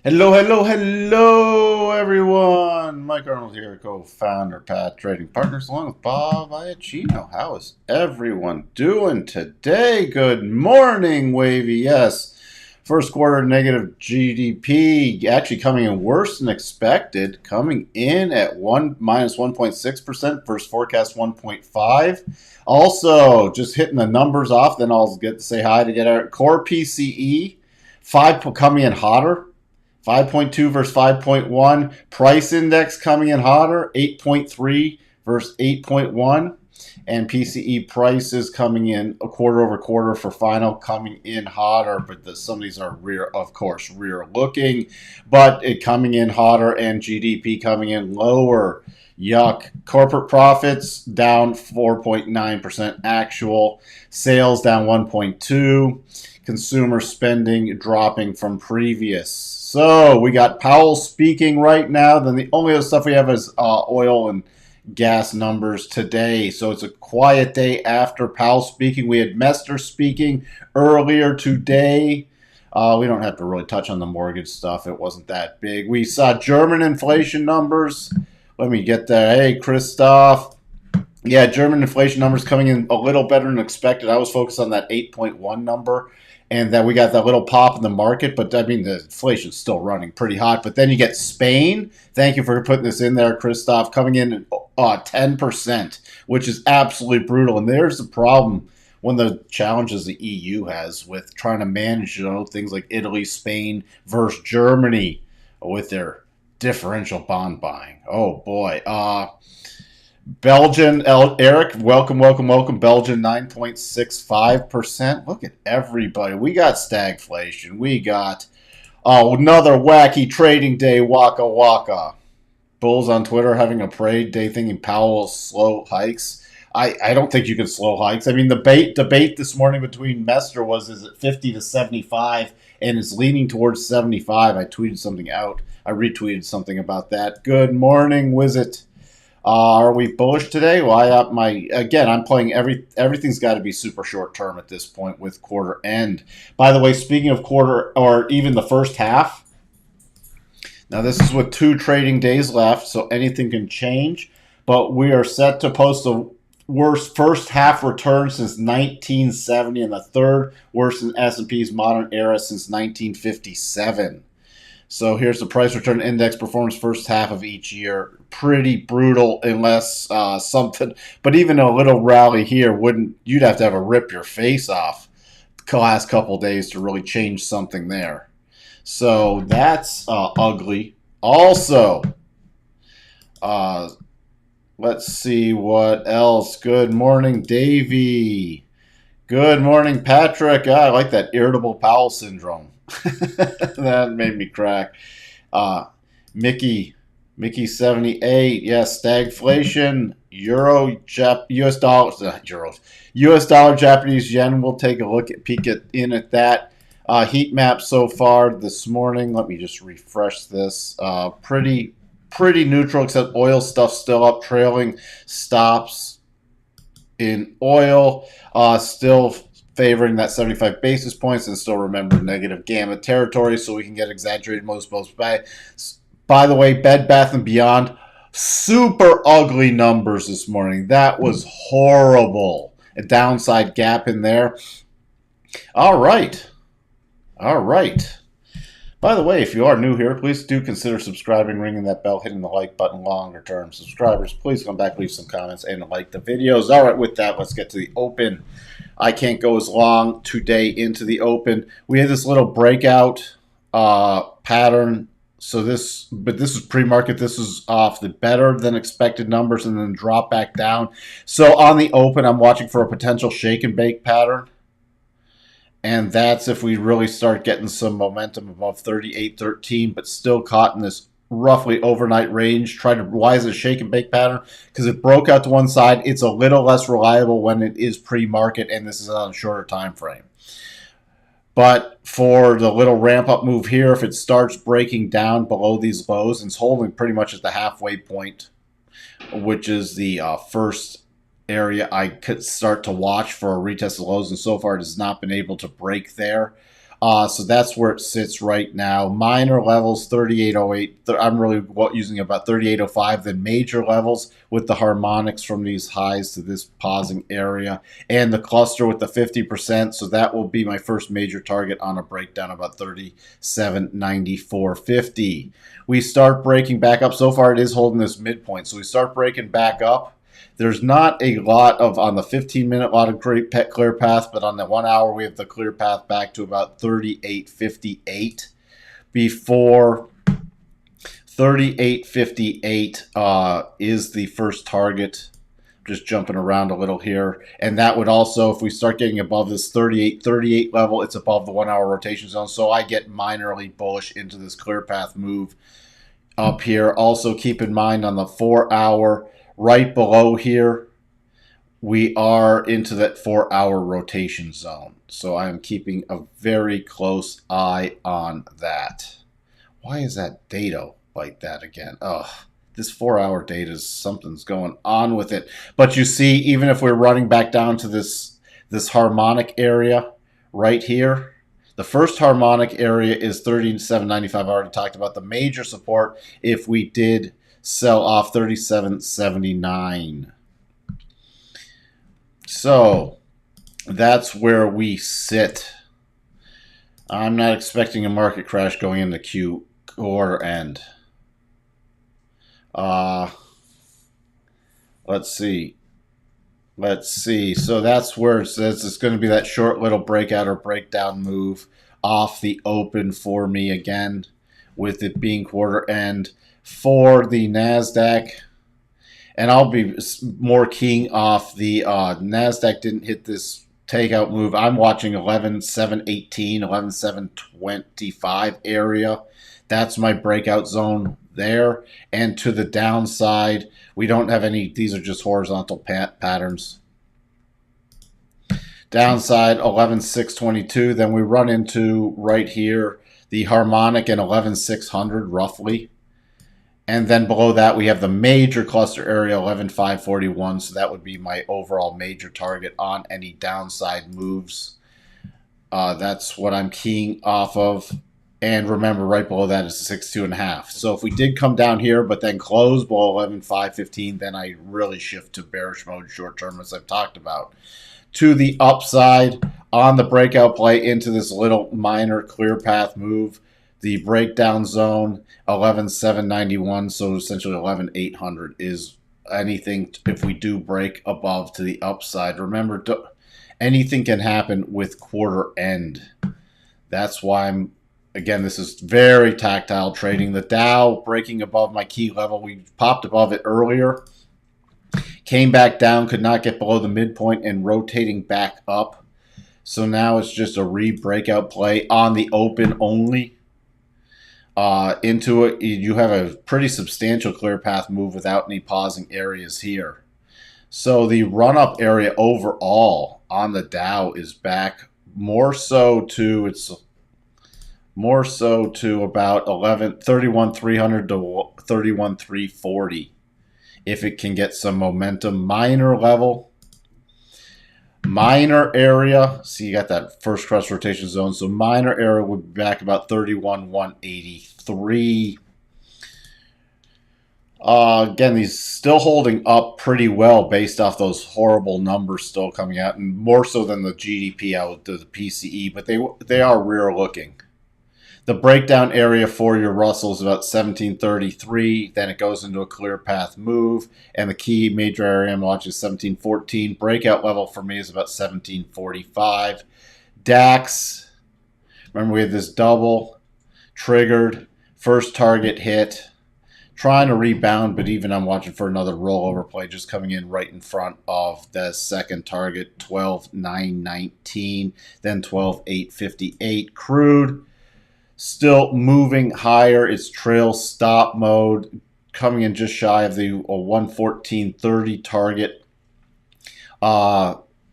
Hello, hello, hello, everyone. Mike Arnold here, co-founder, Path Trading Partners, along with Bob Iacchino. How is everyone doing today? Good morning, Wavy. Yes, first quarter negative GDP actually coming in worse than expected, coming in at minus 1.6% versus forecast 1.5. Also, just hitting the numbers off. Then I'll get to say hi to get our core PCE 5 coming in hotter. 5.2 versus 5.1. Price index coming in hotter, 8.3 versus 8.1. And PCE prices coming in a quarter over quarter for final coming in hotter. But some of these are rear, of course, rear looking. But it coming in hotter and GDP coming in lower. Yuck. Corporate profits down 4.9% actual. Sales down 1.2. Consumer spending dropping from previous. So we got Powell speaking right now. Then the only other stuff we have is oil and gas numbers today. So it's a quiet day after Powell speaking. We had Mester speaking earlier today. We don't have to really touch on the mortgage stuff. It wasn't that big. We saw German inflation numbers. Let me get that. Hey, Christoph. Yeah, German inflation numbers coming in a little better than expected. I was focused on that 8.1 number, and that we got that little pop in the market. But I mean, the inflation's still running pretty hot. But then you get Spain. Thank you for putting this in there, Christoph, coming in at 10%, which is absolutely brutal. And there's the problem. One of the challenges the EU has with trying to manage, things like Italy, Spain versus Germany with their differential bond buying. Oh boy. Belgian, Eric, welcome, welcome, welcome. Belgian, 9.65%. Look at everybody. We got stagflation. We got another wacky trading day, waka waka. Bulls on Twitter having a parade day thinking Powell will slow hikes. I don't think you can slow hikes. I mean, the debate this morning between Mester is it 50 to 75, and it's leaning towards 75. I tweeted something out. I retweeted something about that. Good morning, Wizit. Are we bullish today? Well, I'm playing everything's got to be super short term at this point with quarter end. By the way, speaking of quarter or even the first half, now this is with 2 trading days left, so anything can change. But we are set to post the worst first half return since 1970 and the third worst in S&P's modern era since 1957. So here's the price return index performance first half of each year. Pretty brutal unless something, but even a little rally here you'd have to rip your face off the last couple of days to really change something there. So that's ugly. Also, let's see what else. Good morning, Davey. Good morning, Patrick. I like that irritable Powell syndrome. That made me crack. Mickey 78. Yes, stagflation. US dollar, US dollar, Japanese yen. We'll take a peek at that. Heat map so far this morning. Let me just refresh this. Pretty neutral, except oil stuff still up, trailing stops in oil. Still favoring that 75 basis points, and still remember negative gamma territory, so we can get exaggerated most by the way, Bed Bath & Beyond, super ugly numbers this morning. That was horrible. A downside gap in there. All right. By the way, if you are new here, please do consider subscribing, ringing that bell, hitting the like button. Longer term subscribers, please come back, leave some comments, and like the videos. All right, with that, let's get to the open. I can't go as long today into the open. We had this little breakout pattern. So this is pre-market. This is off the better than expected numbers and then drop back down. So on the open, I'm watching for a potential shake and bake pattern. And that's if we really start getting some momentum above 38.13, but still caught in this roughly overnight range. Why is it a shake and bake pattern? Because it broke out to one side. It's a little less reliable when it is pre-market, and this is on a shorter time frame. But for the little ramp up move here, if it starts breaking down below these lows and it's holding pretty much at the halfway point, which is the first area I could start to watch for a retest of lows, and so far it has not been able to break there. So that's where it sits right now. Minor levels 3808. I'm really using about 3805. Then major levels with the harmonics from these highs to this pausing area, and the cluster with the 50%. So that will be my first major target on a breakdown about 3794.50. We start breaking back up. So far, it is holding this midpoint. So we start breaking back up. There's not a lot of, on the 15-minute, lot of great clear path, but on the 1 hour, we have the clear path back to about 38.58 before 38.58 is the first target. Just jumping around a little here. And that would also, if we start getting above this 38.38 level, it's above the 1 hour rotation zone. So I get minorly bullish into this clear path move up here. Also keep in mind on the 4 hour, right below here, we are into that 4 hour rotation zone. So I'm keeping a very close eye on that. Why is that data like that again? Ugh, this 4 hour data is something's going on with it. But you see, even if we're running back down to this harmonic area right here, the first harmonic area is 37.95. I already talked about the major support if we did sell off 37.79. So that's where we sit. I'm not expecting a market crash going into Q quarter end. Let's see. So that's where it says it's going to be that short little breakout or breakdown move off the open for me again, with it being quarter end for the NASDAQ. And I'll be more keying off the NASDAQ didn't hit this takeout move. I'm watching 11.718, 11.725 area. That's my breakout zone there. And to the downside, we don't have any, these are just horizontal patterns. Downside 11.622. Then we run into right here the harmonic and 11.600 roughly. And then below that, we have the major cluster area, 11.541. So that would be my overall major target on any downside moves. That's what I'm keying off of. And remember, right below that is 62.5. So if we did come down here, but then close below 11.515, then I really shift to bearish mode short term, as I've talked about. To the upside on the breakout play into this little minor clear path move, the breakdown zone 11.791, so essentially 11.800 is anything if we do break above to the upside. Remember, anything can happen with quarter end. That's why I'm, again, this is very tactile trading. The Dow breaking above my key level. We popped above it earlier, came back down, could not get below the midpoint, and rotating back up. So now it's just a re-breakout play on the open only. Into it, you have a pretty substantial clear path move without any pausing areas here. So the run-up area overall on the Dow is back more so to about 31,300 to 31,340. If it can get some momentum, minor area, see, you got that first cross rotation zone, so minor area would be back about 31,183. Again, these still holding up pretty well based off those horrible numbers still coming out, and more so than the GDP out to the PCE, but they are rear looking. The breakdown area for your Russell is about 1733. Then it goes into a clear path move. And the key major area I'm watching is 1714. Breakout level for me is about 1745. DAX, remember we had this double, triggered, first target hit, trying to rebound, but even I'm watching for another rollover play just coming in right in front of the second target, 12,919, then 12,858. Crude, still moving higher. It's trail stop mode, coming in just shy of the 114.30 target.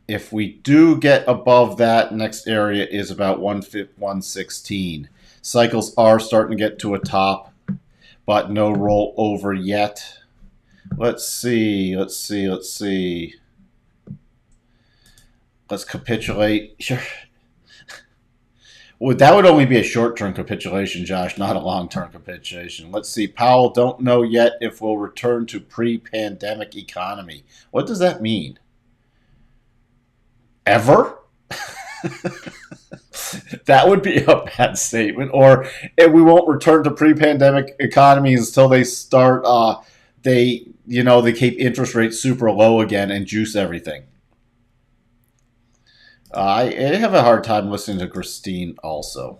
If we do get above that, next area is about 116. Cycles are starting to get to a top, but no rollover yet. Let's see. Let's capitulate. Sure. Well, that would only be a short-term capitulation, Josh, not a long-term capitulation. Let's see. Powell don't know yet if we'll return to pre-pandemic economy. What does that mean? Ever? That would be a bad statement. Or we won't return to pre-pandemic economies until they start. They keep interest rates super low again and juice everything. I have a hard time listening to Christine also.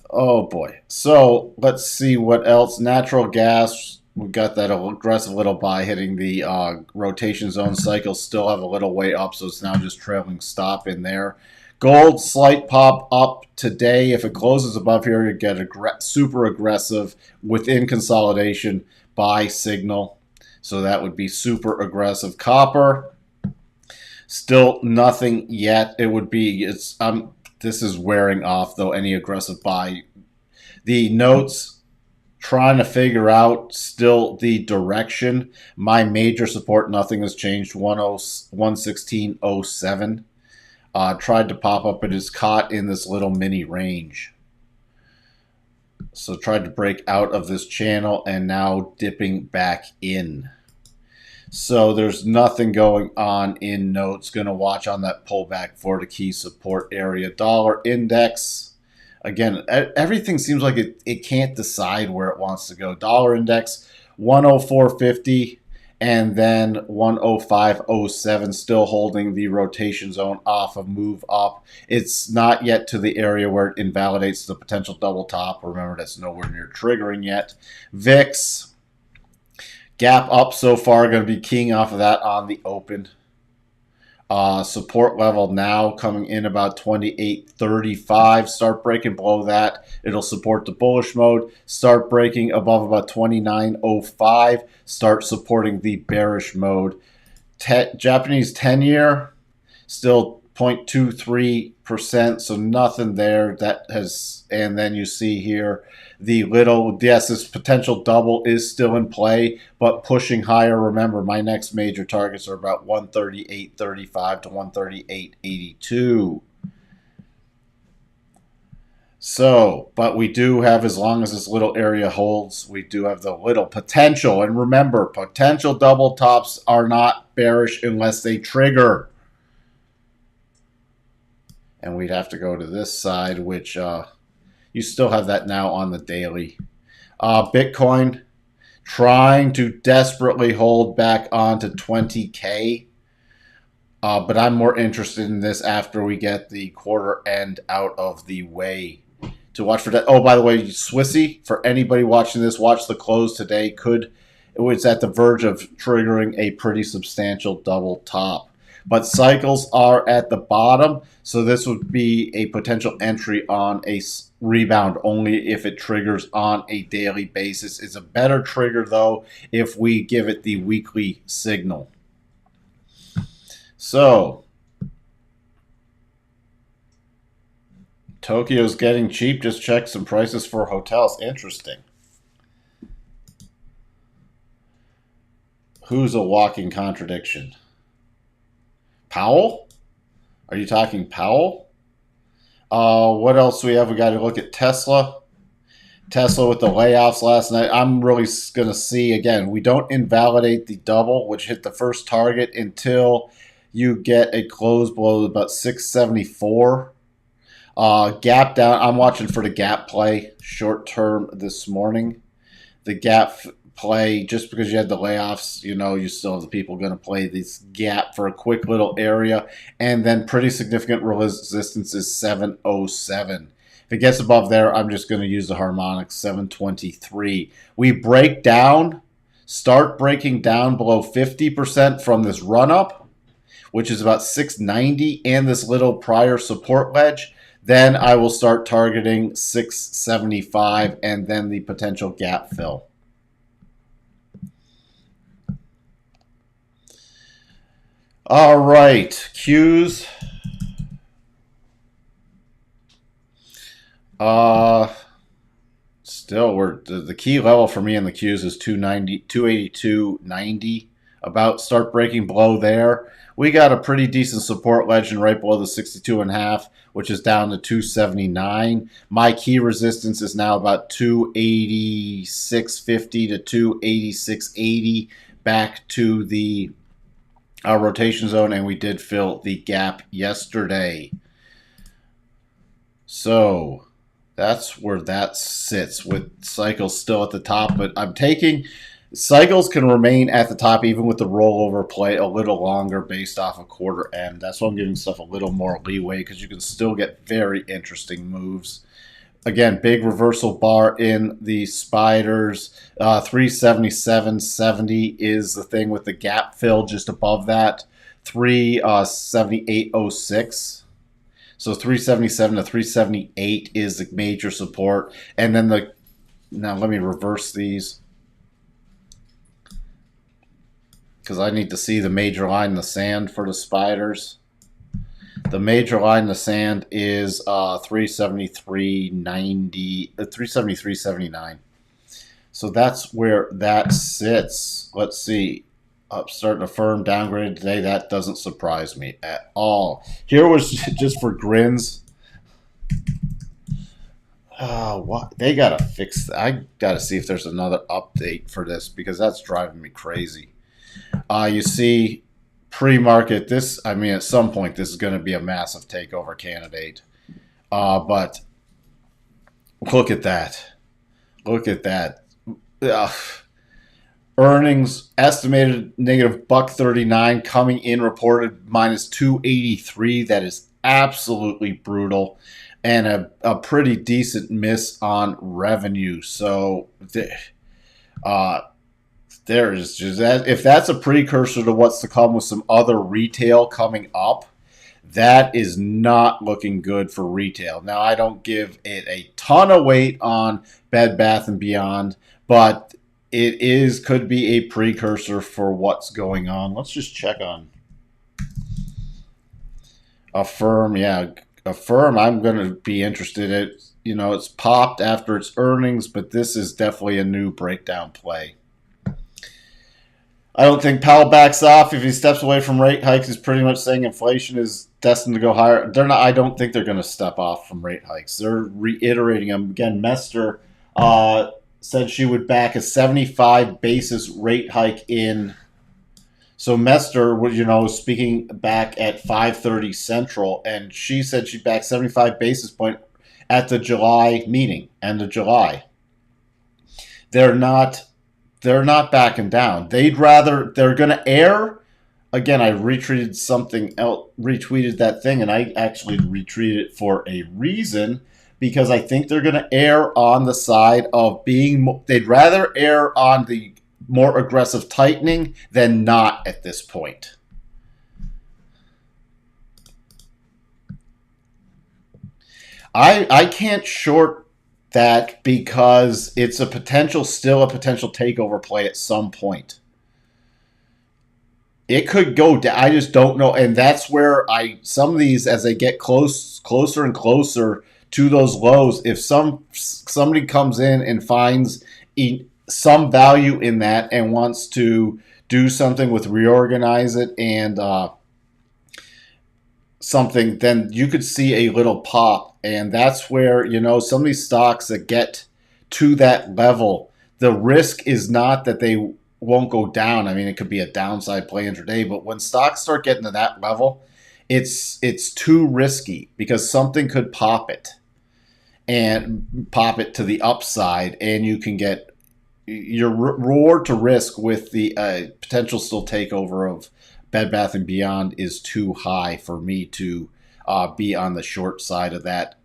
Oh boy. So let's see what else. Natural gas. We've got that aggressive little buy hitting the rotation zone. Cycles still have a little way up, so it's now just trailing stop in there. Gold, slight pop up today. If it closes above here, you get a super aggressive within consolidation buy signal. So that would be super aggressive. Copper, still nothing yet. It would be, this is wearing off though, any aggressive buy. The notes, trying to figure out still the direction. My major support, nothing has changed, 116.07. Tried to pop up, but is caught in this little mini range. So tried to break out of this channel and now dipping back in. So there's nothing going on in notes. Going to watch on that pullback for the key support area. Dollar index. Again, everything seems like it can't decide where it wants to go. Dollar index, 104.50. And then 105.07, still holding the rotation zone off of move up. It's not yet to the area where it invalidates the potential double top. Remember, that's nowhere near triggering yet. VIX, gap up so far. Going to be keying off of that on the open. Support level now coming in about 28.35. Start breaking below that. It'll support the bullish mode. Start breaking above about 29.05. Start supporting the bearish mode. Japanese 10-year still 0.23%, so nothing there. That has, and then you see here the little, yes, this potential double is still in play, but pushing higher. Remember, my next major targets are about 138.35 to 138.82. So, but we do have, as long as this little area holds, we do have the little potential. And remember, potential double tops are not bearish unless they trigger. And we'd have to go to this side, which you still have that now on the daily. Bitcoin trying to desperately hold back onto 20K. But I'm more interested in this after we get the quarter end out of the way. To watch for that. Oh, by the way, Swissy, for anybody watching this, watch the close today. It's at the verge of triggering a pretty substantial double top. But cycles are at the bottom, so this would be a potential entry on a rebound only if it triggers on a daily basis. It's a better trigger, though, if we give it the weekly signal. So, Tokyo's getting cheap. Just check some prices for hotels. Interesting. Who's a walking contradiction? Powell? Are you talking Powell? What else do we have? We got to look at Tesla. Tesla with the layoffs last night. I'm really going to see, again, we don't invalidate the double, which hit the first target until you get a close below about 674. Gap down. I'm watching for the gap play short term this morning. The gap play, just because you had the layoffs, you still have the people going to play this gap for a quick little area. And then pretty significant resistance is 707. If it gets above there, I'm just going to use the harmonics, 723. We break down, start breaking down below 50% from this run up, which is about 690, and this little prior support ledge. Then I will start targeting 675 and then the potential gap fill. All right, Qs. Still, the key level for me in the Qs is 282.90. about start breaking below there. We got a pretty decent support legend right below the 62.5, which is down to 279. My key resistance is now about 286.50 to 286.80, back to the rotation zone, and we did fill the gap yesterday. So that's where that sits, with cycles still at the top. But I'm taking cycles can remain at the top even with the rollover play a little longer based off a quarter end. That's why I'm giving stuff a little more leeway, because you can still get very interesting moves. Again, big reversal bar in the spiders. 377.70 is the thing with the gap fill just above that. 378.06. So 377 to 378 is the major support. And then now let me reverse these, because I need to see the major line in the sand for the spiders. The major line in the sand is 373.90, 373.79. So that's where that sits. Let's see. Upstart and Affirm downgraded today. That doesn't surprise me at all. Here was just for grins. What they gotta fix. I gotta see if there's another update for this, because that's driving me crazy. You see, pre-market, this, I mean, at some point this is going to be a massive takeover candidate. But look at that. Look at that. Earnings estimated negative $1.39, coming in reported minus 283. That is absolutely brutal, and a pretty decent miss on revenue. So there is just that. If that's a precursor to what's to come with some other retail coming up, that is not looking good for retail. Now, I don't give it a ton of weight on Bed Bath & Beyond, but it could be a precursor for what's going on. Let's just check on Affirm. Yeah, Affirm, I'm going to be interested in. It's popped after its earnings, but this is definitely a new breakdown play. I don't think Powell backs off. If he steps away from rate hikes, he's pretty much saying inflation is destined to go higher. They're not. I don't think they're going to step off from rate hikes. They're reiterating them. Again, Mester said she would back a 75 basis rate hike in. So Mester, was speaking back at 5:30 Central, and she said she'd back 75 basis point at the July meeting, end of July. They're not backing down. They're going to err. Again, I retweeted something else, retweeted that thing, and I actually retweeted it for a reason, because I think they're going to err on the side of they'd rather err on the more aggressive tightening than not at this point. I can't short that, because it's still a potential takeover play at some point. It could go down. I just don't know, and that's where some of these, as they get closer and closer to those lows, if somebody comes in and finds some value in that and wants to do something with reorganize it and something, then you could see a little pop. And that's where, some of these stocks that get to that level, the risk is not that they won't go down. I mean, it could be a downside play intraday, but when stocks start getting to that level, it's too risky, because something could pop it to the upside, and you can get your reward to risk with the potential still takeover of Bed Bath & Beyond is too high for me to be on the short side of that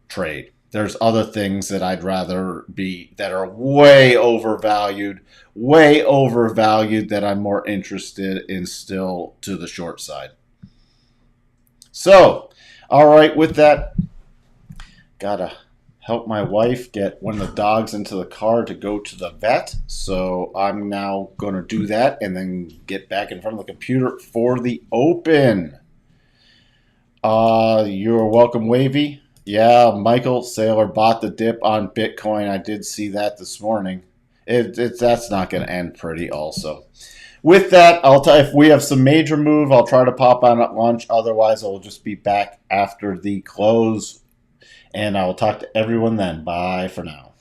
trade. There's other things that I'd rather be that are way overvalued that I'm more interested in still to the short side. So, all right, with that, gotta help my wife get one of the dogs into the car to go to the vet. So I'm now going to do that and then get back in front of the computer for the open. You're welcome, Wavy. Yeah, Michael Saylor bought the dip on Bitcoin. I did see that this morning. That's not going to end pretty also. with that, if we have some major move, I'll try to pop on at lunch. Otherwise, I'll just be back after the close. And I will talk to everyone then. Bye for now.